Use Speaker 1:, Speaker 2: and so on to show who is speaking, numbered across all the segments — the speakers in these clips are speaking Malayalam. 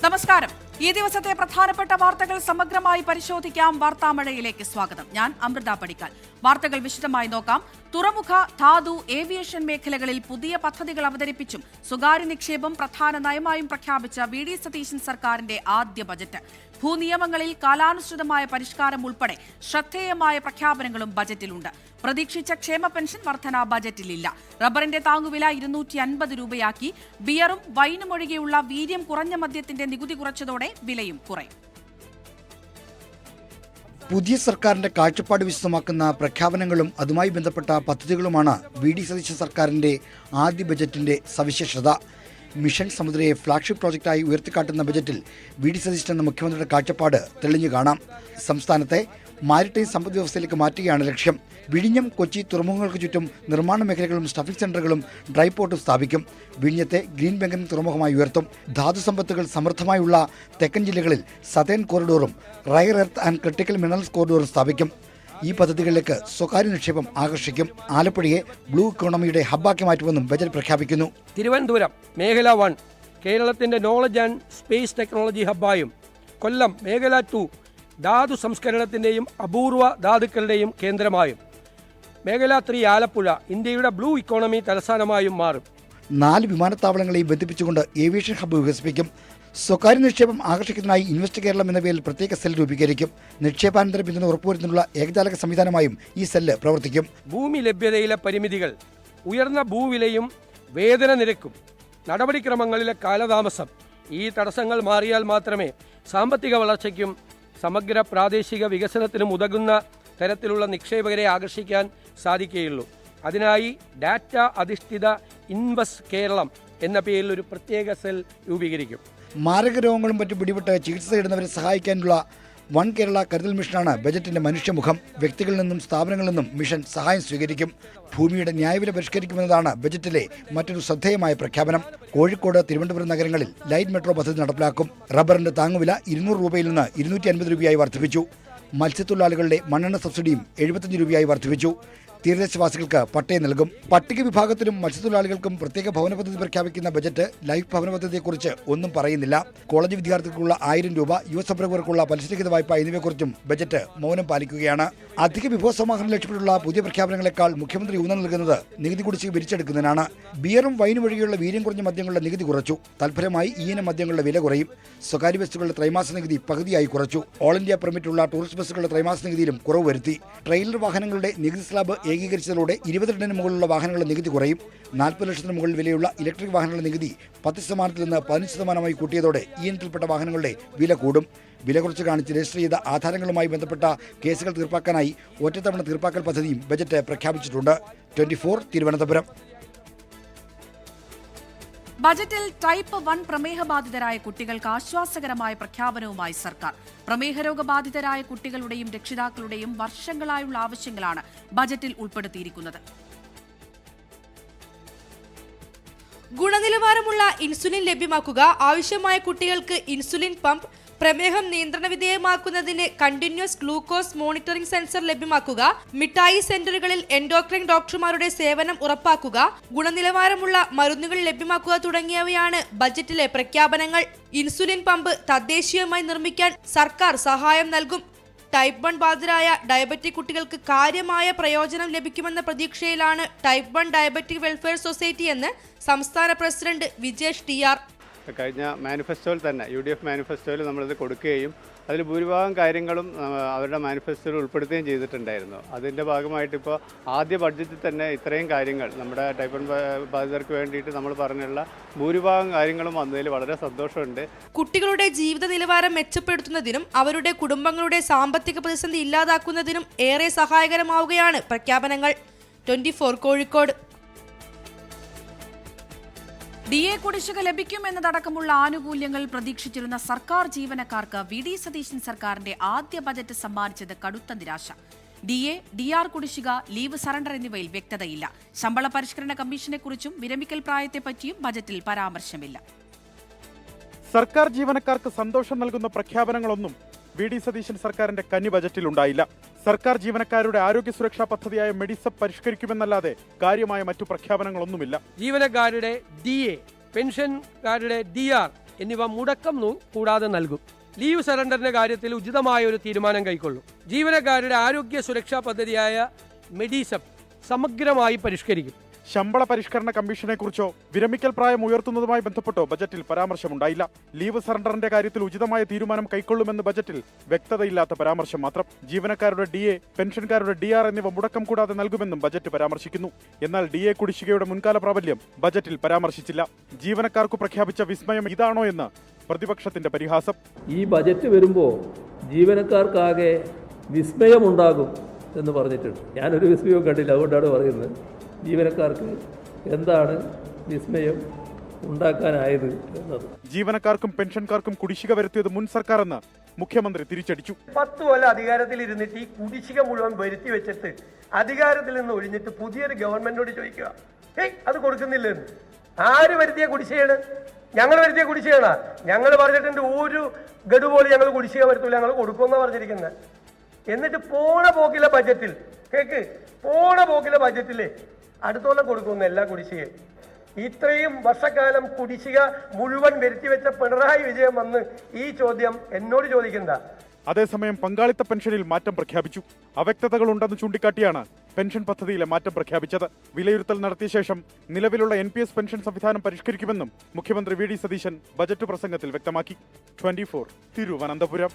Speaker 1: നമസ്കാരം. ഈ ദിവസത്തെ പ്രധാനപ്പെട്ട വാർത്തകൾ സമഗ്രമായി പരിശോധിക്കാം. വാർത്താമഴയിലേക്ക് സ്വാഗതം. ഞാൻ അമൃത പടിക്കൽ. വാർത്തകൾ വിശദമായി നോക്കാം. തുറമുഖ, ധാതു, ഏവിയേഷൻ മേഖലകളിൽ പുതിയ പദ്ധതികൾ അവതരിപ്പിച്ചും സ്വകാര്യ നിക്ഷേപം പ്രധാന നയമായും പ്രഖ്യാപിച്ച വി.ഡി. സതീശൻ സർക്കാരിന്റെ ആദ്യ ബജറ്റ്. ഭൂനിയമങ്ങളിൽ കാലാനുസൃതമായ പരിഷ്കാരം ഉൾപ്പെടെ ശ്രദ്ധേയമായ പ്രഖ്യാപനങ്ങളും ബജറ്റിലുണ്ട്. പ്രതീക്ഷിച്ച ക്ഷേമ പെൻഷൻ വർധന ബജറ്റിലില്ല. റബ്ബറിന്റെ താങ്ങുവില 250 രൂപയാക്കി. ബിയറും വൈനും ഒഴികെയുള്ള വീര്യം കുറഞ്ഞ മദ്യത്തിന്റെ നികുതി കുറച്ചതോടെ വിലയും കുറയും.
Speaker 2: പുതിയ സർക്കാരിന്റെ കാഴ്ചപ്പാട് വിശദമാക്കുന്ന പ്രഖ്യാപനങ്ങളും അതുമായി ബന്ധപ്പെട്ട പദ്ധതികളുമാണ് വി.ഡി. സതീശൻ സർക്കാരിന്റെ ആദ്യ ബജറ്റിന്റെ സവിശേഷത. മിഷൻ സമുദ്രയെ ഫ്ളാഗ്ഷിപ്പ് പ്രോജക്റ്റായി ഉയർത്തിക്കാട്ടുന്ന ബജറ്റിൽ വി.ഡി. സതീശൻ എന്ന മുഖ്യമന്ത്രിയുടെ കാഴ്ചപ്പാട് തെളിഞ്ഞു കാണാം. സംസ്ഥാനത്തെ മാരിടൈം സമ്പദ് വ്യവസ്ഥയിലേക്ക് മാറ്റുകയാണ് ലക്ഷ്യം. വിഴിഞ്ഞം, കൊച്ചി തുറമുഖങ്ങൾക്ക് ചുറ്റും നിർമ്മാണ മേഖലകളും സ്റ്റഫിംഗ് സെന്ററുകളും ഡ്രൈ പോർട്ടും സ്ഥാപിക്കും. വിഴിഞ്ഞത്തെ ഗ്രീൻ ബംഗൻ തുറമുഖമായി ഉയർത്തും. ധാതു സമ്പത്തുകൾ സമൃദ്ധമായുള്ള തെക്കൻ ജില്ലകളിൽ സതേൺ കോറിഡോറും rare earth and critical minerals കോറിഡോറും സ്ഥാപിക്കും. ഈ പദ്ധതികളിലേക്ക് സ്വകാര്യ നിക്ഷേപം ആകർഷിക്കും. ആലപ്പുഴയെ ബ്ലൂ ഇക്കോണമിയുടെ ഹബ്ബാക്കി മാറ്റുമെന്നും ബജറ്റ് പ്രഖ്യാപിക്കുന്നു.
Speaker 3: തിരുവനന്തപുരം മേഖല 1 കേരളത്തിന്റെ നോളജ് ആൻഡ് സ്പേസ് ടെക്നോളജി ഹബ്ബായും, കൊല്ലം മേഖല 2 ധാതു സംസ്കരണത്തിന്റെയും അപൂർവ ധാതുക്കളുടെയും കേന്ദ്രമായും, മേഖല 3 ആലപ്പുഴ ഇന്ത്യയുടെ ബ്ലൂ ഇക്കോണമി തലസ്ഥാനമായും മാറും.
Speaker 2: 4 വിമാനത്താവളങ്ങളെയും ബന്ധിപ്പിച്ചുകൊണ്ട് ഏവിയേഷൻ ഹബ്ബ് വികസിപ്പിക്കും. സ്വകാര്യ നിക്ഷേപം ആകർഷിക്കുന്നതിനായി ഇൻവെസ്റ്റ് കേരളം എന്ന പേരിൽ പ്രത്യേക സെൽ രൂപീകരിക്കും. നിക്ഷേപാനന്തര പിന്തുണ ഉറപ്പുവരുത്തുന്നതിനുള്ള ഏകജാലക സംവിധാനമായും ഈ സെല്ല് പ്രവർത്തിക്കും.
Speaker 3: ഭൂമി ലഭ്യതയിലെ പരിമിതികൾ, ഉയർന്ന ഭൂവിലയും വേതന നിരക്കും, നടപടിക്രമങ്ങളിലെ കാലതാമസം, ഈ തടസ്സങ്ങൾ മാറിയാൽ മാത്രമേ സാമ്പത്തിക വളർച്ചയ്ക്കും സമഗ്ര പ്രാദേശിക വികസനത്തിനും ഉതകുന്ന തരത്തിലുള്ള നിക്ഷേപകരെ ആകർഷിക്കാൻ സാധിക്കുകയുള്ളൂ. അതിനായി ഡാറ്റ അധിഷ്ഠിത ഇൻവെസ്റ്റ് കേരളം എന്ന പേരിൽ ഒരു പ്രത്യേക സെൽ രൂപീകരിക്കും.
Speaker 2: മാരക രോഗങ്ങളും മറ്റും പിടിപെട്ട് ചികിത്സ തേടുന്നവരെ സഹായിക്കാനുള്ള വൺ കേരള കരുതൽ മിഷനാണ് ബജറ്റിന്റെ മനുഷ്യമുഖം. വ്യക്തികളിൽ നിന്നും സ്ഥാപനങ്ങളിൽ നിന്നും മിഷൻ സഹായം സ്വീകരിക്കും. ഭൂമിയുടെ ന്യായവില പരിഷ്കരിക്കുമെന്നതാണ് ബജറ്റിലെ മറ്റൊരു ശ്രദ്ധേയമായ പ്രഖ്യാപനം. കോഴിക്കോട്, തിരുവനന്തപുരം നഗരങ്ങളിൽ ലൈറ്റ് മെട്രോ പദ്ധതി നടപ്പിലാക്കും. റബ്ബറിന്റെ താങ്ങുവില 200 രൂപയിൽ നിന്ന് 250 രൂപയായി വർദ്ധിപ്പിച്ചു. മത്സ്യത്തൊഴിലാളികളുടെ മണ്ണെണ്ണ സബ്സിഡിയും 75 രൂപയായി വർദ്ധിപ്പിച്ചു. തീരദേശവാസികൾക്ക് പട്ടയം നൽകും. പട്ടിക വിഭാഗത്തിലും മത്സ്യത്തൊഴിലാളികൾക്കും പ്രത്യേക ഭവന പദ്ധതി പ്രഖ്യാപിക്കുന്ന ബജറ്റ് ലൈഫ് ഭവന പദ്ധതിയെക്കുറിച്ച് ഒന്നും പറയുന്നില്ല. കോളേജ് വിദ്യാർത്ഥികൾക്കുള്ള 1000 രൂപ, യുവസംരംഭകർക്കുള്ള പലിശരഹിത വായ്പ എന്നിവയെക്കുറിച്ചും ബജറ്റ് മൗനം പാലിക്കുകയാണ്. അധിക വിഭവ സമാഹരണം ലക്ഷ്യമിട്ടുള്ള പുതിയ പ്രഖ്യാപനങ്ങളെക്കാൾ മുഖ്യമന്ത്രി ഊന്നൽ നൽകുന്നത് നികുതി കുടിശ്ശിക വിരിച്ചെടുക്കുന്നതിനാണ്. ബിയറും വൈനും ഒഴികെയുള്ള വീര്യം കുറഞ്ഞ മദ്യങ്ങളുടെ നികുതി കുറച്ചു. തൽഫലമായി ഈയിനം മദ്യങ്ങളുടെ വില കുറയും. സ്വകാര്യ ബസ്സുകളുടെ ത്രൈമാസ നികുതി പകുതിയായി കുറച്ചു. ഓൾ ഇന്ത്യ പെർമിറ്റുള്ള ടൂറിസ്റ്റ് ബസ്സുകളുടെ ത്രൈമാസ നികുതിയിലും കുറവ് വരുത്തി. ട്രെയിലർ വാഹനങ്ങളുടെ നികുതി സ്ലാബ് ഏകീകരിച്ചതോടെ 20 ടണ്ണിന് മുകളിലുള്ള വാഹനങ്ങളുടെ നികുതി കുറയും. 40 ലക്ഷത്തിന് മുകളിൽ വിലയുള്ള ഇലക്ട്രിക് വാഹനങ്ങളുടെ നികുതി 10% നിന്ന് 15% കൂട്ടിയതോടെ ഈ ഇനത്തിൽപ്പെട്ട വാഹനങ്ങളുടെ വില കൂടും. വില കുറച്ച് കാണിച്ച് രജിസ്റ്റർ ചെയ്ത ആധാരങ്ങളുമായി ബന്ധപ്പെട്ട കേസുകൾ തീർപ്പാക്കാനായി ഒറ്റത്തവണ തീർപ്പാക്കൽ പദ്ധതിയും ബജറ്റ് പ്രഖ്യാപിച്ചിട്ടുണ്ട്. 24 തിരുവനന്തപുരം.
Speaker 1: ബജറ്റിൽ ടൈപ്പ് 1 പ്രമേഹബാധിതരായ കുട്ടികൾക്ക് ആശ്വാസകരമായ പ്രഖ്യാപനവുമായി സർക്കാർ. പ്രമേഹരോഗബാധിതരായ കുട്ടികളുടെയും രക്ഷിതാക്കളുടെയും വർഷങ്ങളായുള്ള ആവശ്യങ്ങളാണ് ബജറ്റിൽ ഉൾപ്പെടുത്തിയിരിക്കുന്നത്.
Speaker 4: ഗുണനിലവാരമുള്ള ഇൻസുലിൻ ലഭ്യമാക്കുക, ആവശ്യമായ കുട്ടികൾക്ക് ഇൻസുലിൻ പമ്പ്, പ്രമേഹം നിയന്ത്രണ വിധേയമാക്കുന്നതിന് കണ്ടിന്യൂസ് ഗ്ലൂക്കോസ് മോണിറ്ററിംഗ് സെൻസർ ലഭ്യമാക്കുക, മിഠായി സെന്ററുകളിൽ എൻഡോക്രൈൻ ഡോക്ടർമാരുടെ സേവനം ഉറപ്പാക്കുക, ഗുണനിലവാരമുള്ള മരുന്നുകൾ ലഭ്യമാക്കുക തുടങ്ങിയവയാണ് ബജറ്റിലെ പ്രഖ്യാപനങ്ങൾ. ഇൻസുലിൻ പമ്പ് തദ്ദേശീയമായി നിർമ്മിക്കാൻ സർക്കാർ സഹായം നൽകും. ടൈപ്പ് 1 ബാധിതരായ ഡയബറ്റിക് കുട്ടികൾക്ക് കാര്യമായ പ്രയോജനം ലഭിക്കുമെന്ന പ്രതീക്ഷയിലാണ് ടൈപ്പ് 1 ഡയബറ്റിക് വെൽഫെയർ സൊസൈറ്റി എന്ന് സംസ്ഥാന പ്രസിഡന്റ് വിജേഷ് ടി.ആർ.
Speaker 5: കഴിഞ്ഞ മാനിഫെസ്റ്റോയിൽ തന്നെ UDF മാനിഫെസ്റ്റോയിൽ നമ്മളിത് കൊടുക്കുകയും അതിൽ ഭൂരിഭാഗം കാര്യങ്ങളും അവരുടെ മാനിഫെസ്റ്റോയിൽ ഉൾപ്പെടുത്തുകയും ചെയ്തിട്ടുണ്ടായിരുന്നു. അതിൻ്റെ ഭാഗമായിട്ട് ഇപ്പോൾ ആദ്യ ബഡ്ജറ്റിൽ തന്നെ ഇത്രയും കാര്യങ്ങൾ നമ്മുടെ ടൈപ്പ് 1 ബാധിതർക്ക് വേണ്ടിയിട്ട് നമ്മൾ പറഞ്ഞുള്ള ഭൂരിഭാഗം കാര്യങ്ങളും വന്നതിൽ വളരെ സന്തോഷമുണ്ട്.
Speaker 4: കുട്ടികളുടെ ജീവിത നിലവാരം മെച്ചപ്പെടുത്തുന്നതിനും അവരുടെ കുടുംബങ്ങളുടെ സാമ്പത്തിക പ്രതിസന്ധി ഇല്ലാതാക്കുന്നതിനും ഏറെ സഹായകരമാവുകയാണ് പ്രഖ്യാപനങ്ങൾ. 24 കോഴിക്കോട്.
Speaker 1: DA കുടിശ്ശിക ലഭിക്കുമെന്നതടക്കമുള്ള ആനുകൂല്യങ്ങൾ പ്രതീക്ഷിച്ചിരുന്ന സർക്കാർ ജീവനക്കാർക്ക് വി.ഡി. സതീശൻ സർക്കാരിന്റെ ആദ്യ ബജറ്റ് സമ്മാനിച്ചത് കടുത്ത നിരാശ. DA, DR കുടിശ്ശിക, ലീവ് സറണ്ടർ എന്നിവയിൽ വ്യക്തതയില്ല. ശമ്പള പരിഷ്കരണ കമ്മീഷനെക്കുറിച്ചും വിരമിക്കൽ പ്രായത്തെപ്പറ്റിയും ബജറ്റിൽ പരാമർശമില്ല.
Speaker 6: സർക്കാർ ജീവനക്കാർക്ക് സന്തോഷം നൽകുന്ന പ്രഖ്യാപനങ്ങളൊന്നും വി.ഡി. സതീശൻ സർക്കാരിന്റെ കന്നി ബജറ്റിലുണ്ടായില്ല. സർക്കാർ ജീവനക്കാരുടെ ആരോഗ്യ സുരക്ഷാ പദ്ധതിയായ മെഡിസപ്പ് പരിഷ്കരിക്കുമെന്നല്ലാതെ കാര്യമായ മറ്റു പ്രഖ്യാപനങ്ങളൊന്നുമില്ല.
Speaker 3: ജീവനക്കാരുടെ DA, പെൻഷൻകാരുടെ DR എന്നിവ മുടക്കം കൂടാതെ നൽകും. ലീവ് സറണ്ടറിന്റെ കാര്യത്തിൽ ഉചിതമായ ഒരു തീരുമാനം കൈക്കൊള്ളും. ജീവനക്കാരുടെ ആരോഗ്യ സുരക്ഷാ പദ്ധതിയായ മെഡിസെപ്പ് സമഗ്രമായി പരിഷ്കരിക്കും.
Speaker 6: ശമ്പള പരിഷ്കരണ കമ്മീഷനെ കുറിച്ചോ വിരമിക്കൽ പ്രായം ഉയർത്തുന്നതുമായി ബന്ധപ്പെട്ടോ ബജറ്റിൽ പരാമർശമുണ്ടായില്ല. ലീവ് സറണ്ടറിന്റെ കാര്യത്തിൽ ഉചിതമായ തീരുമാനം കൈക്കൊള്ളുമെന്ന് ബജറ്റിൽ വ്യക്തതയില്ലാത്ത പരാമർശം മാത്രം. ജീവനക്കാരുടെ DA, പെൻഷൻകാരുടെ DR എന്നിവ മുടക്കം കൂടാതെ നൽകുമെന്നും ബജറ്റ് പരാമർശിക്കുന്നു. എന്നാൽ DA കുടിശ്ശികയുടെ മുൻകാല പ്രാബല്യം ബജറ്റിൽ പരാമർശിച്ചില്ല. ജീവനക്കാർക്ക് പ്രഖ്യാപിച്ച വിസ്മയം ഇതാണോ എന്ന് പ്രതിപക്ഷത്തിന്റെ പരിഹാസം.
Speaker 7: ഈ ബജറ്റ് വരുമ്പോൾ ജീവനക്കാർക്കാകെ വിസ്മയമുണ്ടാകും എന്ന് പറഞ്ഞിട്ടുണ്ട്. ഞാനൊരു വിസ്മയവും കണ്ടില്ല, അതുകൊണ്ടാണ് പറയുന്നത്. ജീവനക്കാർക്ക് എന്താണ് വിസ്മയം ഉണ്ടാക്കാനായത് എന്നത്.
Speaker 6: ജീവനക്കാർക്കും പെൻഷൻകാർക്കും കുടിശ്ശിക വരുത്തിയത് മുൻ സർക്കാർ എന്ന് മുഖ്യമന്ത്രി തിരിച്ചടിച്ചു.
Speaker 8: 10 കൊല്ലം അധികാരത്തിൽ ഇരുന്നിട്ട് ഈ കുടിശ്ശിക മുഴുവൻ വരുത്തി വെച്ചിട്ട് അധികാരത്തിൽ നിന്ന് ഒഴിഞ്ഞിട്ട് പുതിയൊരു ഗവൺമെന്റിനോട് ചോദിക്കുക, അത് കൊടുക്കുന്നില്ലെന്ന്. ആര് വരുത്തിയ കുടിശ്ശികയാണ്? ഞങ്ങൾ വരുത്തിയ കുടിശ്ശികയാണ്. ഞങ്ങൾ പറഞ്ഞിട്ടുണ്ട് ഒരു ഗഡു പോലും ഞങ്ങൾ കുടിശ്ശിക വരുത്തില്ല, ഞങ്ങൾ കൊടുക്കുമെന്നാണ് പറഞ്ഞിരിക്കുന്നത്. എന്നിട്ട് പോണ പോക്കിലെ ബജറ്റിൽ അടുത്തോളം കൊടുക്കുന്ന എല്ലാ കുടിശ്ശികയും ഇത്രയും വർഷക്കാലം കുടിശ്ശിക മുഴുവൻ വരുത്തി വെച്ച പിണറായി വിജയൻ വന്ന് ഈ ചോദ്യം എന്നോട് ചോദിക്കണ്ട.
Speaker 6: അതേസമയം പങ്കാളിത്ത പെൻഷനിൽ മാറ്റം പ്രഖ്യാപിച്ചു. അവ്യക്തതകൾ ഉണ്ടെന്ന് ചൂണ്ടിക്കാട്ടിയാണ് പെൻഷൻ പദ്ധതിയിലെ മാറ്റം പ്രഖ്യാപിച്ചത്. വിലയിരുത്തൽ നടത്തിയ ശേഷം നിലവിലുള്ള NPS പെൻഷൻ സംവിധാനം പരിഷ്കരിക്കുമെന്നും മുഖ്യമന്ത്രി VD സതീശൻ ബജറ്റ് പ്രസംഗത്തിൽ വ്യക്തമാക്കി. 24 തിരുവനന്തപുരം.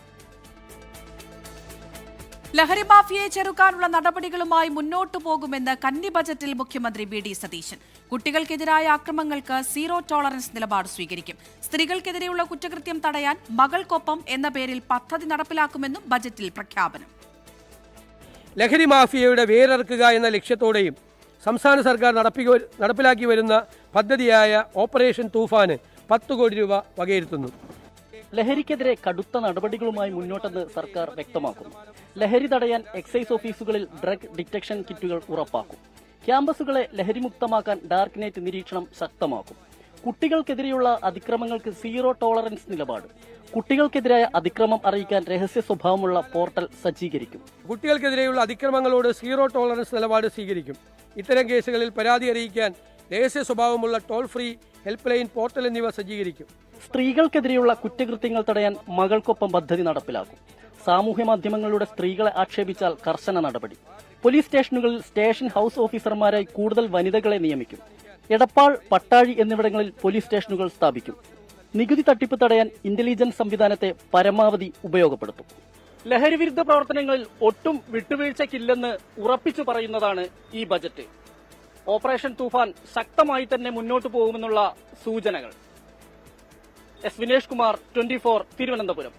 Speaker 1: ലഹരി മാഫിയയെ ചെറുക്കാനുള്ള നടപടികളുമായി മുന്നോട്ടു പോകുമെന്ന് കന്നി ബജറ്റിൽ മുഖ്യമന്ത്രി VD സതീശൻ. കുട്ടികൾക്കെതിരായ അക്രമങ്ങൾക്ക് സീറോ ടോളറൻസ് നിലപാട് സ്വീകരിക്കും. സ്ത്രീകൾക്കെതിരെയുള്ള കുറ്റകൃത്യം തടയാൻ മകൾക്കൊപ്പം എന്ന പേരിൽ പദ്ധതി നടപ്പിലാക്കുമെന്നും ബജറ്റിൽ പ്രഖ്യാപനം.
Speaker 3: ലഹരി മാഫിയയുടെ വേരറുക്കുക എന്ന ലക്ഷ്യത്തോടെയും സംസ്ഥാന സർക്കാർ നടപ്പിലാക്കി വരുന്ന പദ്ധതിയായ ഓപ്പറേഷൻ തൂഫാന് 10 കോടി രൂപ വകയിരുത്തുന്നു.
Speaker 9: ലഹരിക്കെതിരെ കടുത്ത നടപടികളുമായി മുന്നോട്ടെന്ന് സർക്കാർ വ്യക്തമാക്കുന്നു. ലഹരി തടയാൻ എക്സൈസ് ഓഫീസുകളിൽ ഡ്രഗ് ഡിറ്റക്ഷൻ കിറ്റുകൾ ഉറപ്പാക്കും. ക്യാമ്പസുകളെ ലഹരിമുക്തമാക്കാൻ ഡാർക്ക് നെറ്റ് നിരീക്ഷണം ശക്തമാക്കും. കുട്ടികൾക്കെതിരെയുള്ള അതിക്രമങ്ങൾക്ക് സീറോ ടോളറൻസ് നിലപാട്. കുട്ടികൾക്കെതിരായ അതിക്രമം അറിയിക്കാൻ രഹസ്യ സ്വഭാവമുള്ള പോർട്ടൽ സജ്ജീകരിക്കും.
Speaker 3: കുട്ടികൾക്കെതിരെയുള്ള അതിക്രമങ്ങളോട് സീറോ ടോളറൻസ് നിലപാട് സ്വീകരിക്കും. ഇത്തരം കേസുകളിൽ പരാതി അറിയിക്കാൻ രഹസ്യ സ്വഭാവമുള്ള toll free help line portal എന്നിവ സജ്ജീകരിക്കും.
Speaker 9: സ്ത്രീകൾക്കെതിരെയുള്ള കുറ്റകൃത്യങ്ങൾ തടയാൻ മകൾക്കൊപ്പം പദ്ധതി നടപ്പിലാക്കും. സാമൂഹ്യ മാധ്യമങ്ങളിലൂടെ സ്ത്രീകളെ ആക്ഷേപിച്ചാൽ കർശന നടപടി. പോലീസ് സ്റ്റേഷനുകളിൽ സ്റ്റേഷൻ ഹൌസ് ഓഫീസർമാരായി കൂടുതൽ വനിതകളെ നിയമിക്കും. എടപ്പാൾ, പട്ടാഴി എന്നിവിടങ്ങളിൽ പോലീസ് സ്റ്റേഷനുകൾ സ്ഥാപിക്കും. നികുതി തട്ടിപ്പ് തടയാൻ ഇന്റലിജൻസ് സംവിധാനത്തെ പരമാവധി ഉപയോഗപ്പെടുത്തും. ലഹരിവിരുദ്ധ പ്രവർത്തനങ്ങളിൽ ഒട്ടും വിട്ടുവീഴ്ചയ്ക്കില്ലെന്ന് ഉറപ്പിച്ചു പറയുന്നതാണ് ഈ ബജറ്റ്. ഓപ്പറേഷൻ തൂഫാൻ ശക്തമായി തന്നെ മുന്നോട്ടു പോകുമെന്നുള്ള സൂചനകൾ. S. വിനേഷ് കുമാർ, 24 തിരുവനന്തപുരം.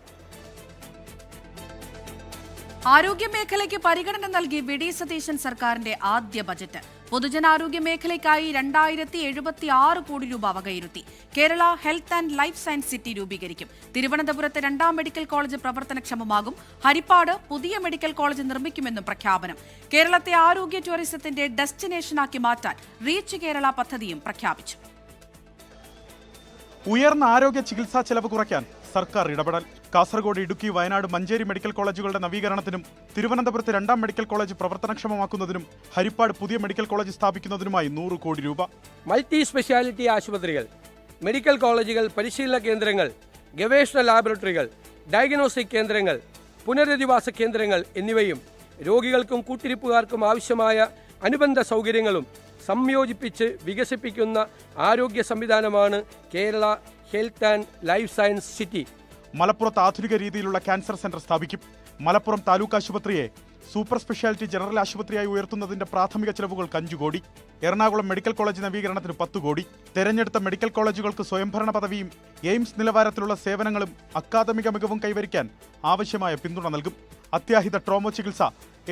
Speaker 1: ആരോഗ്യ മേഖലയ്ക്ക് പരിഗണന നൽകി VD സതീശൻ സർക്കാരിന്റെ ആദ്യ ബജറ്റ്. പൊതുജനാരോഗ്യ മേഖലയ്ക്കായി 2076 കോടി രൂപ വകയിരുത്തി. Kerala health and life science city രൂപീകരിക്കും. തിരുവനന്തപുരത്ത് 2ാം മെഡിക്കൽ കോളേജ് പ്രവർത്തനക്ഷമമാകും. ഹരിപ്പാട് പുതിയ മെഡിക്കൽ കോളേജ് നിർമ്മിക്കുമെന്നും പ്രഖ്യാപനം. കേരളത്തെ ആരോഗ്യ ടൂറിസത്തിന്റെ ഡെസ്റ്റിനേഷനാക്കി മാറ്റാൻ റീച്ച് കേരള പദ്ധതിയും പ്രഖ്യാപിച്ചു.
Speaker 6: ഉയർന്ന ആരോഗ്യ ചികിത്സാ ചെലവ് കുറയ്ക്കാൻ സർക്കാർ ഇടപെടൽ. കാസർഗോഡ്, ഇടുക്കി, വയനാട്, മഞ്ചേരി മെഡിക്കൽ കോളേജുകളുടെ നവീകരണത്തിനും തിരുവനന്തപുരത്ത് 2ാം മെഡിക്കൽ കോളേജ് പ്രവർത്തനക്ഷമമാക്കുന്നതിനും ഹരിപ്പാട് പുതിയ മെഡിക്കൽ കോളേജ് സ്ഥാപിക്കുന്നതിനുമായി 100 കോടി രൂപ.
Speaker 3: മൾട്ടി സ്പെഷ്യാലിറ്റി ആശുപത്രികൾ, മെഡിക്കൽ കോളേജുകൾ, പരിശീലന കേന്ദ്രങ്ങൾ, ഗവേഷണ ലാബറട്ടറികൾ, ഡയഗ്നോസ്റ്റിക് കേന്ദ്രങ്ങൾ, പുനരധിവാസ കേന്ദ്രങ്ങൾ എന്നിവയും രോഗികൾക്കും കൂട്ടിരിപ്പുകാർക്കും ആവശ്യമായ അനുബന്ധ സൗകര്യങ്ങളും സംയോജിപ്പിച്ച് വികസിപ്പിക്കുന്ന ആരോഗ്യ സംവിധാനമാണ് Kerala health and life science city.
Speaker 6: മലപ്പുറത്ത് ആധുനിക രീതിയിലുള്ള ക്യാൻസർ സെന്റർ സ്ഥാപിക്കും. മലപ്പുറം താലൂക്ക് ആശുപത്രിയെ സൂപ്പർ സ്പെഷ്യാലിറ്റി ജനറൽ ആശുപത്രിയായി ഉയർത്തുന്നതിന്റെ പ്രാഥമിക ചെലവുകൾക്ക് 5 കോടി. എറണാകുളം മെഡിക്കൽ കോളേജ് നവീകരണത്തിന് 10 കോടി. തെരഞ്ഞെടുത്ത മെഡിക്കൽ കോളേജുകൾക്ക് സ്വയംഭരണ പദവിയും എയിംസ് നിലവാരത്തിലുള്ള സേവനങ്ങളും അക്കാദമിക മികവും കൈവരിക്കാൻ ആവശ്യമായ പിന്തുണ നൽകും. അത്യാഹിത ട്രോമ ചികിത്സ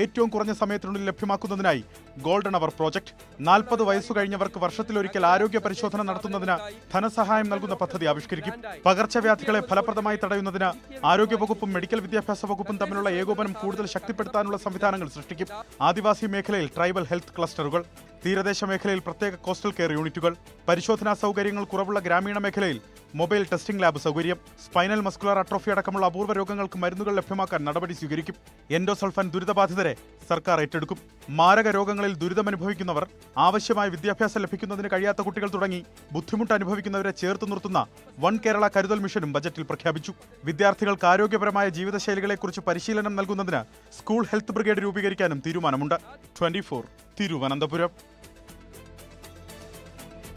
Speaker 6: ഏറ്റവും കുറഞ്ഞ സമയത്തിനുള്ളിൽ ലഭ്യമാക്കുന്നതിനായി ഗോൾഡൻ അവർ പ്രോജക്ട്. 40 വയസ്സു കഴിഞ്ഞവർക്ക് വർഷത്തിലൊരിക്കൽ ആരോഗ്യ പരിശോധന നടത്തുന്നതിന് ധനസഹായം നൽകുന്ന പദ്ധതി ആവിഷ്കരിക്കും. പകർച്ചവ്യാധികളെ ഫലപ്രദമായി തടയുന്നതിന് ആരോഗ്യവകുപ്പും മെഡിക്കൽ വിദ്യാഭ്യാസ വകുപ്പും തമ്മിലുള്ള ഏകോപനം കൂടുതൽ ശക്തിപ്പെടുത്താനുള്ള സംവിധാനങ്ങൾ സൃഷ്ടിക്കും. ആദിവാസി മേഖലയിൽ ട്രൈബൽ ഹെൽത്ത് ക്ലസ്റ്ററുകൾ, തീരദേശ മേഖലയിൽ പ്രത്യേക കോസ്റ്റൽ കെയർ യൂണിറ്റുകൾ, പരിശോധനാ സൗകര്യങ്ങൾ കുറവുള്ള ഗ്രാമീണ മേഖലയിൽ മൊബൈൽ ടെസ്റ്റിംഗ് ലാബ് സൗകര്യം, സ്പൈനൽ മസ്കുലർ അട്രോഫി അടക്കമുള്ള അപൂർവ രോഗങ്ങൾക്ക് മരുന്നുകൾ ലഭ്യമാക്കാൻ നടപടി സ്വീകരിക്കും. എൻഡോസൾഫാൻ ദുരിതബാധിതരെ വരെ സർക്കാർ ഏറ്റെടുക്കും. മാരക രോഗങ്ങളിൽ ദുരിതമനുഭവിക്കുന്നവർ, ആവശ്യമായ വിദ്യാഭ്യാസം ലഭിക്കുന്നതിന് കഴിയാത്ത കുട്ടികൾ തുടങ്ങി ബുദ്ധിമുട്ട് അനുഭവിക്കുന്നവരെ ചേർത്ത് നിർത്തുന്ന വൺ കേരള കരുതൽ മിഷനും ബജറ്റിൽ പ്രഖ്യാപിച്ചു. വിദ്യാർത്ഥികൾക്ക് ആരോഗ്യപരമായ ജീവിതശൈലികളെക്കുറിച്ച് പരിശീലനം നൽകുന്നതിന് സ്കൂൾ ഹെൽത്ത് ബ്രിഗേഡ് രൂപീകരിക്കാനും തീരുമാനമുണ്ട്. 24 തിരുവനന്തപുരം.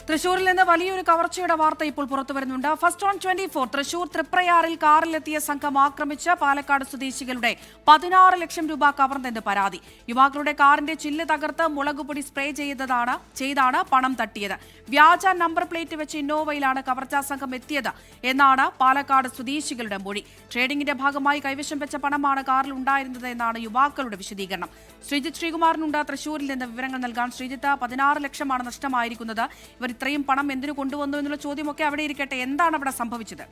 Speaker 1: തൃശൂരിൽ നിന്ന് വലിയൊരു കവർച്ചയുടെ വാർത്ത ഇപ്പോൾ പുറത്തു വരുന്നുണ്ട്. First on 24. തൃശൂർ തൃപ്രയാറിൽ കാറിലെത്തിയ സംഘം ആക്രമിച്ച് പാലക്കാട് സ്വദേശികളുടെ 16 ലക്ഷം രൂപ കവർന്നെന്ന് പരാതി. യുവാക്കളുടെ കാറിന്റെ ചില്ല് തകർത്ത് മുളകുപൊടി സ്പ്രേ ചെയ്താണ് പണം തട്ടിയത്. വ്യാജ നമ്പർ പ്ലേറ്റ് വെച്ച് ഇന്നോവയിലാണ് കവർച്ചാ സംഘം എത്തിയത് എന്നാണ് പാലക്കാട് സ്വദേശികളുടെ മൊഴി. ട്രേഡിംഗിന്റെ ഭാഗമായി കൈവശം വെച്ച പണമാണ് കാറിൽ ഉണ്ടായിരുന്നത് എന്നാണ് യുവാക്കളുടെ വിശദീകരണം. ശ്രീജിത്ത് ശ്രീകുമാറിനുണ്ട് തൃശൂരിൽ നിന്ന് വിവരങ്ങൾ നൽകാൻ. ശ്രീജിത്ത്, 16 ലക്ഷമാണ് നഷ്ടമായിരിക്കുന്നത്. ഇവർ ഇത്രയും പണം എന്തിനു കൊണ്ടുവന്നു എന്നുള്ള ചോദ്യമൊക്കെ അവിടെ ഇരിക്കട്ടെ, എന്താണ് അവിടെ സംഭവിച്ചത്?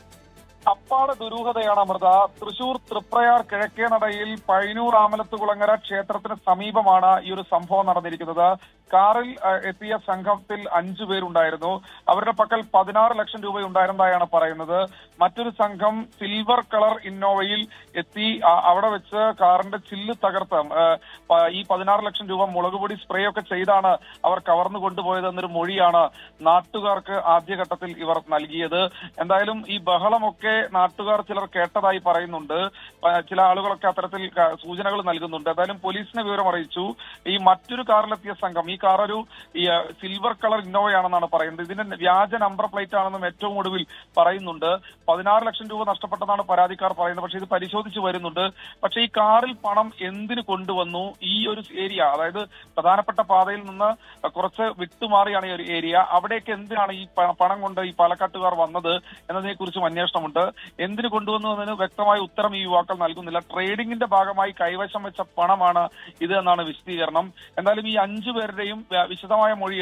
Speaker 10: അപ്പാട് ദുരൂഹതയാണ് അമൃത. തൃശൂർ തൃപ്രയാർ കിഴക്കേ നടയിൽ പൈനൂർ ആമലത്തുകുളങ്ങര ക്ഷേത്രത്തിന് സമീപമാണ് ഈ ഒരു സംഭവം നടന്നിരിക്കുന്നത്. കാറിൽ എത്തിയ സംഘത്തിൽ 5 പേരുണ്ടായിരുന്നു. അവരുടെ പക്കൽ 16 ലക്ഷം രൂപ ഉണ്ടായിരുന്നതായാണ് പറയുന്നത്. മറ്റൊരു സംഘം സിൽവർ കളർ ഇന്നോവയിൽ എത്തി അവിടെ വെച്ച് കാറിന്റെ ചില്ല് തകർത്ത് ഈ 16 ലക്ഷം രൂപ മുളകുപൊടി സ്പ്രേ ഒക്കെ ചെയ്താണ് അവർ കവർന്നു കൊണ്ടുപോയതെന്നൊരു മൊഴിയാണ് നാട്ടുകാർക്ക് ആദ്യഘട്ടത്തിൽ ഇവർ നൽകിയത്. എന്തായാലും ഈ ബഹളമൊക്കെ നാട്ടുകാർ ചിലർ കേട്ടതായി പറയുന്നുണ്ട്. ചില ആളുകളൊക്കെ അത്തരത്തിൽ സൂചനകൾ നൽകുന്നുണ്ട്. എന്തായാലും പോലീസിനെ വിവരം അറിയിച്ചു. ഈ മറ്റൊരു കാറിലെത്തിയ സംഘം, ഈ കാർ ഒരു സിൽവർ കളർ ഇന്നോവയാണെന്നാണ് പറയുന്നത്. ഇതിന്റെ വ്യാജ നമ്പർ പ്ലേറ്റ് ആണെന്നും ഏറ്റവും ഒടുവിൽ പറയുന്നുണ്ട്. 16 ലക്ഷം രൂപ നഷ്ടപ്പെട്ടതാണ് പരാതിക്കാർ പറയുന്നത്. പക്ഷേ ഇത് പരിശോധിച്ച് വരുന്നുണ്ട്. പക്ഷേ ഈ കാറിൽ പണം എന്തിനു കൊണ്ടുവന്നു? ഈ ഒരു ഏരിയ, അതായത് പ്രധാനപ്പെട്ട പാതയിൽ നിന്ന് കുറച്ച് വിട്ടുമാറിയാണ് ഈ ഒരു ഏരിയ. അവിടേക്ക് എന്തിനാണ് ഈ പണം കൊണ്ട് ഈ പാലക്കാട്ടുകാർ വന്നത് എന്നതിനെ കുറിച്ചും അന്വേഷണമുണ്ട്. എന്തിനു കൊണ്ടുവന്നു എന്നതിന് വ്യക്തമായ ഉത്തരം ഈ യുവാക്കൾ നൽകുന്നില്ല. ട്രേഡിംഗിന്റെ ഭാഗമായി കൈവശം വെച്ച പണമാണ് ഇത് എന്നാണ് വിശദീകരണം. എന്തായാലും ഈ 5 പേരുടെയും വിശദമായ മൊഴി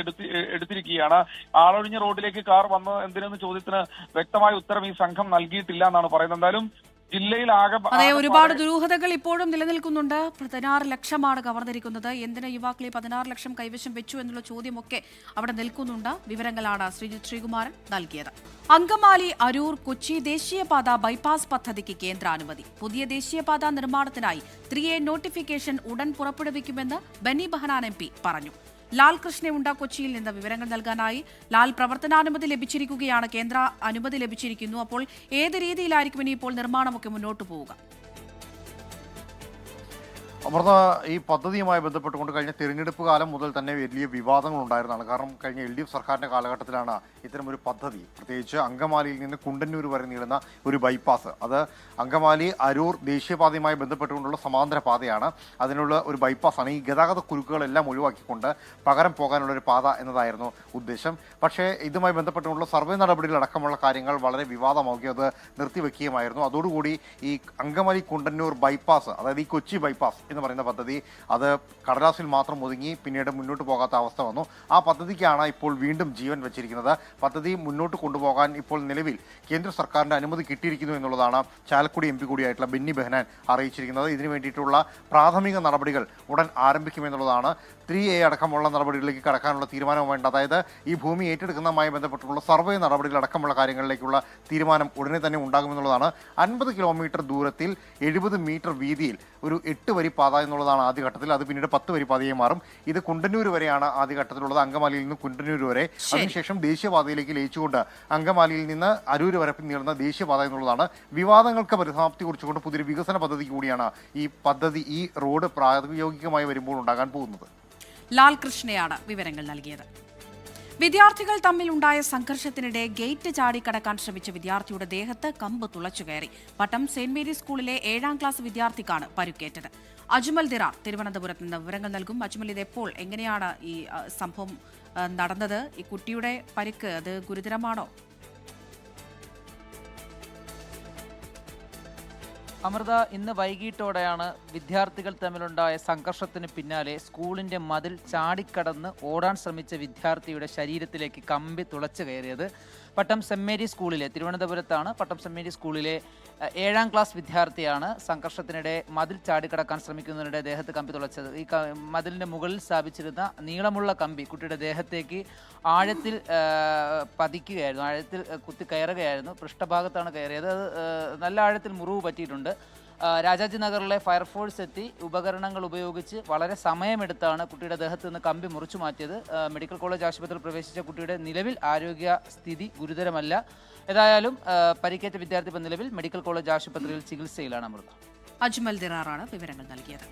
Speaker 10: എടുത്തിരിക്കുകയാണ്. ആളൊഴിഞ്ഞ റോഡിലേക്ക് കാർ വന്നത് എന്തിനെന്ന ചോദ്യത്തിന് വ്യക്തമായ ഉത്തരം ഈ സംഘം നൽകിയിട്ടില്ല എന്നാണ് പറയുന്നത്. എന്തായാലും ജില്ലയിൽ
Speaker 1: അതെ, ഒരുപാട് ദുരൂഹതകൾ ഇപ്പോഴും നിലനിൽക്കുന്നുണ്ട്. 16 ലക്ഷമാണ് കവർന്നിരിക്കുന്നത്. എന്തിന് യുവാക്കൾ ഈ 16 ലക്ഷം കൈവശം വെച്ചു എന്നുള്ള ചോദ്യമൊക്കെ അവിടെ നിൽക്കുന്നുണ്ട്. വിവരങ്ങളാണ് ശ്രീജിത്ത് ശ്രീകുമാരൻ നൽകിയത്. അങ്കമാലി അരൂർ കൊച്ചി ദേശീയപാത ബൈപ്പാസ് പദ്ധതിക്ക് കേന്ദ്ര അനുമതി. പുതിയ ദേശീയപാത നിർമ്മാണത്തിനായി 3A നോട്ടിഫിക്കേഷൻ ഉടൻ പുറപ്പെടുവിക്കുമെന്ന് ബെന്നി ബെഹനാൻ MP പറഞ്ഞു. ലാൽ കൃഷ്ണയുണ്ട് കൊച്ചിയിൽ നിന്ന് വിവരങ്ങൾ നൽകാനായി. ലാൽ, പ്രവർത്തനാനുമതി ലഭിച്ചിരിക്കുകയാണ്, കേന്ദ്ര അനുമതി ലഭിച്ചിരിക്കുന്നു. അപ്പോൾ ഏത് രീതിയിലായിരിക്കും ഇനി ഇപ്പോൾ നിർമ്മാണമൊക്കെ മുന്നോട്ട് പോവുക?
Speaker 11: അമൃത, ഈ പദ്ധതിയുമായി ബന്ധപ്പെട്ടുകൊണ്ട് കഴിഞ്ഞ തിരഞ്ഞെടുപ്പ് കാലം മുതൽ തന്നെ വലിയ വിവാദങ്ങൾ ഉണ്ടായിരുന്നതാണ്. കാരണം കഴിഞ്ഞ LDF സർക്കാരിൻ്റെ കാലഘട്ടത്തിലാണ് ഇത്തരമൊരു പദ്ധതി, പ്രത്യേകിച്ച് അങ്കമാലിയിൽ നിന്ന് കുണ്ടന്നൂർ വരെ നീളുന്ന ഒരു ബൈപ്പാസ്, അത് അങ്കമാലി അരൂർ ദേശീയപാതയുമായി ബന്ധപ്പെട്ടുകൊണ്ടുള്ള സമാന്തര പാതയാണ്. അതിനുള്ള ഒരു ബൈപ്പാസാണ്. ഈ ഗതാഗത കുരുക്കുകളെല്ലാം ഒഴിവാക്കിക്കൊണ്ട് പകരം പോകാനുള്ള ഒരു പാത എന്നതായിരുന്നു ഉദ്ദേശം. പക്ഷേ ഇതുമായി ബന്ധപ്പെട്ടുകൊണ്ടുള്ള സർവേ നടപടികളടക്കമുള്ള കാര്യങ്ങൾ വളരെ വിവാദമാവുകയും അത് നിർത്തിവെക്കുകയുമായിരുന്നു. അതോടുകൂടി ഈ അങ്കമാലി കുണ്ടന്നൂർ ബൈപ്പാസ്, അതായത് ഈ കൊച്ചി ബൈപ്പാസ് എന്ന് പറയുന്ന പദ്ധതി, അത് കടലാസിൽ മാത്രം ഒതുങ്ങി പിന്നീട് മുന്നോട്ട് പോകാത്ത അവസ്ഥ വന്നു. ആ പദ്ധതിക്കാണ് ഇപ്പോൾ വീണ്ടും ജീവൻ വെച്ചിരിക്കുന്നത്. പദ്ധതി മുന്നോട്ട് കൊണ്ടുപോകാൻ ഇപ്പോൾ നിലവിൽ കേന്ദ്ര സർക്കാരിൻ്റെ അനുമതി കിട്ടിയിരിക്കുന്നു എന്നുള്ളതാണ് ചാലക്കുടി MP കൂടിയായിട്ടുള്ള ബെന്നി ബെഹനാൻ അറിയിച്ചിരിക്കുന്നത്. ഇതിനു വേണ്ടിയിട്ടുള്ള പ്രാഥമിക നടപടികൾ ഉടൻ ആരംഭിക്കുമെന്നുള്ളതാണ്. 3A അടക്കമുള്ള നടപടികളിലേക്ക് കടക്കാനുള്ള തീരുമാനവുമുണ്ട്. അതായത് ഈ ഭൂമി ഏറ്റെടുക്കുന്നതുമായി ബന്ധപ്പെട്ടുള്ള സർവേ നടപടികൾ അടക്കമുള്ള കാര്യങ്ങളിലേക്കുള്ള തീരുമാനം ഉടനെ തന്നെ ഉണ്ടാകുമെന്നുള്ളതാണ്. 50 കിലോമീറ്റർ ദൂരത്തിൽ 70 മീറ്റർ വീതിയിൽ ഒരു 8 വരി പാത എന്നുള്ളതാണ് ആദ്യഘട്ടത്തിൽ. അത് പിന്നീട് 10 വരി പാതയായി മാറും. ഇത് കുണ്ടന്നൂർ വരെയാണ് ആദ്യഘട്ടത്തിലുള്ളത്, അങ്കമാലിയിൽ നിന്ന് കുണ്ടന്നൂർ വരെ. അതിനുശേഷം ദേശീയപാതയിലേക്ക് ലയിച്ചുകൊണ്ട് അങ്കമാലിയിൽ നിന്ന് അരൂർ വരെ നീളുന്ന ദേശീയപാത എന്നുള്ളതാണ്. വിവാദങ്ങൾക്ക് പരിസമാപ്തി കുറിച്ചുകൊണ്ട് പുതിയൊരു വികസന പദ്ധതി കൂടിയാണ് ഈ റോഡ് പ്രായോഗികമായി വരുമ്പോൾ ഉണ്ടാകാൻ പോകുന്നത്.
Speaker 1: ലാൽ കൃഷ്ണയാണ് വിവരങ്ങൾ നൽകിയത്. വിദ്യാർത്ഥികൾ തമ്മിലുണ്ടായ സംഘർഷത്തിനിടെ ഗേറ്റ് ചാടിക്കടക്കാൻ ശ്രമിച്ച വിദ്യാർത്ഥിയുടെ ദേഹത്ത് കമ്പ് തുളച്ചുകയറി. പട്ടം സെന്റ് മേരീസ് സ്കൂളിലെ 7ാം ക്ലാസ് വിദ്യാർത്ഥിക്കാണ് പരുക്കേറ്റത്. അജ്മൽ ദിറാർ തിരുവനന്തപുരത്ത് നിന്ന് വിവരങ്ങൾ നൽകും. അജ്മൽ, ഇത് എപ്പോൾ എങ്ങനെയാണ് ഈ സംഭവം നടന്നത്? ഈ കുട്ടിയുടെ പരിക്ക് അത് ഗുരുതരമാണോ?
Speaker 12: അമൃത, ഇന്ന് വൈകിട്ടോടെയാണ് വിദ്യാർത്ഥികൾ തമ്മിലുണ്ടായ സംഘർഷത്തിന് പിന്നാലെ സ്കൂളിൻ്റെ മതിൽ ചാടിക്കടന്ന് ഓടാൻ ശ്രമിച്ച വിദ്യാർത്ഥിയുടെ ശരീരത്തിലേക്ക് കമ്പി തുളച്ചു കയറിയത്. പട്ടം സെന്റ് മേരീസ് സ്കൂളിലെ, തിരുവനന്തപുരത്താണ്, പട്ടം സെന്റ് മേരീസ് സ്കൂളിലെ 7ാം ക്ലാസ് വിദ്യാർത്ഥിയാണ് സംഘർഷത്തിനിടെ മതിൽ ചാടിക്കടക്കാൻ ശ്രമിക്കുന്നതിനിടെ ദേഹത്ത് കമ്പി തുളച്ചത്. ഈ മതിലിൻ്റെ മുകളിൽ സ്ഥാപിച്ചിരുന്ന നീളമുള്ള കമ്പി കുട്ടിയുടെ ദേഹത്തേക്ക് ആഴത്തിൽ പതിക്കുകയായിരുന്നു, ആഴത്തിൽ കുത്തി കയറുകയായിരുന്നു. പൃഷ്ഠഭാഗത്താണ് കയറിയത്. അത് നല്ല ആഴത്തിൽ മുറിവ് പറ്റിയിട്ടുണ്ട്. രാജാജി നഗറിലെ ഫയർഫോഴ്സ് എത്തി ഉപകരണങ്ങൾ ഉപയോഗിച്ച് വളരെ സമയമെടുത്താണ് കുട്ടിയുടെ ദേഹത്ത് നിന്ന് കമ്പി മുറിച്ചു മാറ്റിയത്. മെഡിക്കൽ കോളേജ് ആശുപത്രിയിൽ പ്രവേശിച്ച കുട്ടിയുടെ നിലവിൽ ആരോഗ്യ സ്ഥിതി ഗുരുതരമല്ല. ഏതായാലും പരിക്കേറ്റ വിദ്യാർത്ഥി ഇപ്പം നിലവിൽ മെഡിക്കൽ കോളേജ് ആശുപത്രിയിൽ ചികിത്സയിലാണ്. അമൃത.
Speaker 1: അജ്മൽ ദിറാറാണ് വിവരങ്ങൾ നൽകിയത്.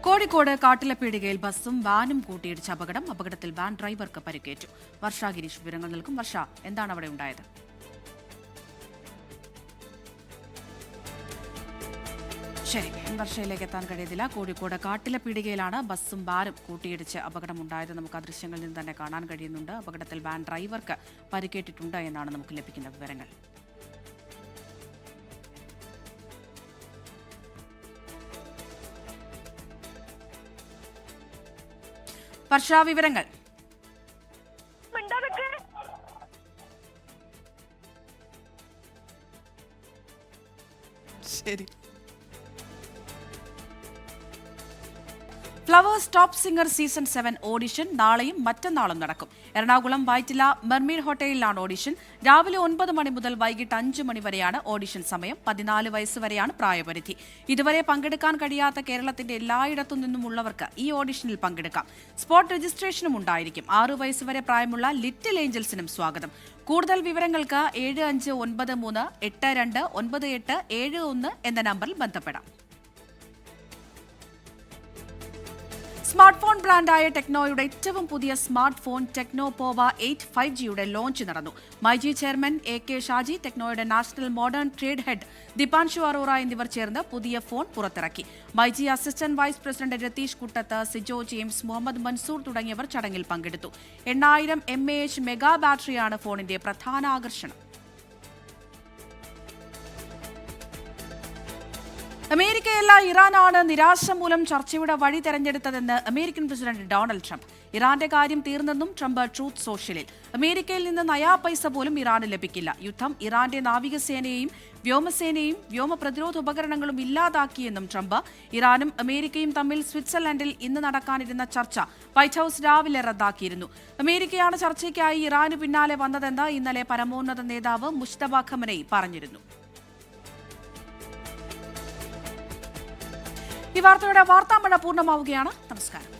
Speaker 1: കോഴിക്കോട് കാട്ടിലപ്പീടികയിൽ ബസ്സും വാനും കൂട്ടിയിടിച്ച അപകടത്തിൽ വാൻ ഡ്രൈവർക്ക് പരിക്കേറ്റു. വർഷ ഗിരീഷ് വിവരങ്ങൾ നൽകും. വർഷ, എന്താണ് അവിടെ ഉണ്ടായത്? ശരി, വർഷയിലേക്ക് എത്താൻ കഴിയുന്നില്ല. കോഴിക്കോട് കാട്ടിലപ്പീടികയിലാണ് ബസ്സും വാനും കൂട്ടിയിടിച്ച് അപകടമുണ്ടായത്. നമുക്ക് ആ ദൃശ്യങ്ങളിൽ നിന്ന് തന്നെ കാണാൻ കഴിയുന്നുണ്ട്. അപകടത്തിൽ വാൻ ഡ്രൈവർക്ക് പരിക്കേറ്റിട്ടുണ്ട് എന്നാണ് നമുക്ക് ലഭിക്കുന്ന വിവരങ്ങൾ. വർഷ, വിവരങ്ങൾ. ശരി. Flowers top singer season 7 audition നാളെയും മറ്റന്നാളും നടക്കും. എറണാകുളം വൈറ്റില മെർമീഡ് ഹോട്ടലിലാണ് ഓഡിഷൻ. രാവിലെ 9 മണി മുതൽ വൈകിട്ട് 5 മണി വരെയാണ് ഓഡിഷൻ സമയം. 14 വയസ്സ് വരെയാണ് പ്രായപരിധി. ഇതുവരെ പങ്കെടുക്കാൻ കഴിയാത്ത കേരളത്തിന്റെ എല്ലായിടത്തു നിന്നുമുള്ളവർക്ക് ഈ ഓഡിഷനിൽ പങ്കെടുക്കാം. സ്പോട്ട് രജിസ്ട്രേഷനും ഉണ്ടായിരിക്കും. 6 വയസ്സ് വരെ പ്രായമുള്ള ലിറ്റിൽ ഏഞ്ചൽസിനും സ്വാഗതം. കൂടുതൽ വിവരങ്ങൾക്ക് 7593829871 എന്ന നമ്പറിൽ ബന്ധപ്പെടാം. സ്മാർട്ട് ഫോൺ ബ്രാൻഡായ ടെക്നോയുടെ ഏറ്റവും പുതിയ സ്മാർട്ട് ഫോൺ ടെക്നോ പോവ 8 5Gയുടെ ലോഞ്ച് നടന്നു. മൈജി ചെയർമാൻ AK ഷാജി, ടെക്നോയുടെ national modern trade head Deepanshu Arora എന്നിവർ ചേർന്ന് പുതിയ ഫോൺ പുറത്തിറക്കി. MyG assistant vice president Ratheesh Kuttath, Sijo James, Muhammad Mansoor തുടങ്ങിയവർ ചടങ്ങിൽ പങ്കെടുത്തു. 8000 mAh മെഗാ ബാറ്ററിയാണ് ഫോണിന്റെ പ്രധാന ആകർഷണം. അമേരിക്കയല്ല ഇറാനാണ് നിരാശ മൂലം ചർച്ചയുടെ വഴി തെരഞ്ഞെടുത്തതെന്ന് അമേരിക്കൻ പ്രസിഡന്റ് ഡൊണാൾഡ് ട്രംപ്. ഇറാന്റെ കാര്യം തീർന്നെന്നും ട്രംപ് ട്രൂത്ത് സോഷ്യലിൽ. അമേരിക്കയിൽ നിന്ന് നയാ പൈസ പോലും ഇറാന് ലഭിക്കില്ല. യുദ്ധം ഇറാന്റെ നാവികസേനയെയും വ്യോമസേനയും വ്യോമ പ്രതിരോധ ഉപകരണങ്ങളും ഇല്ലാതാക്കിയെന്നും ട്രംപ്. ഇറാനും അമേരിക്കയും തമ്മിൽ സ്വിറ്റ്സർലൻഡിൽ ഇന്ന് നടക്കാനിരുന്ന ചർച്ച വൈറ്റ് ഹൌസ് രാവിലെ റദ്ദാക്കിയിരുന്നു. അമേരിക്കയാണ് ചർച്ചയ്ക്കായി ഇറാന് പിന്നാലെ വന്നതെന്ന് ഇന്നലെ പരമോന്നത നേതാവ് മുജ്തബ ഖമനയി പറഞ്ഞിരുന്നു. ഈ വാർത്തയുടെ വാർത്താമഴ പൂർണ്ണമാവുകയാണ്. നമസ്കാരം.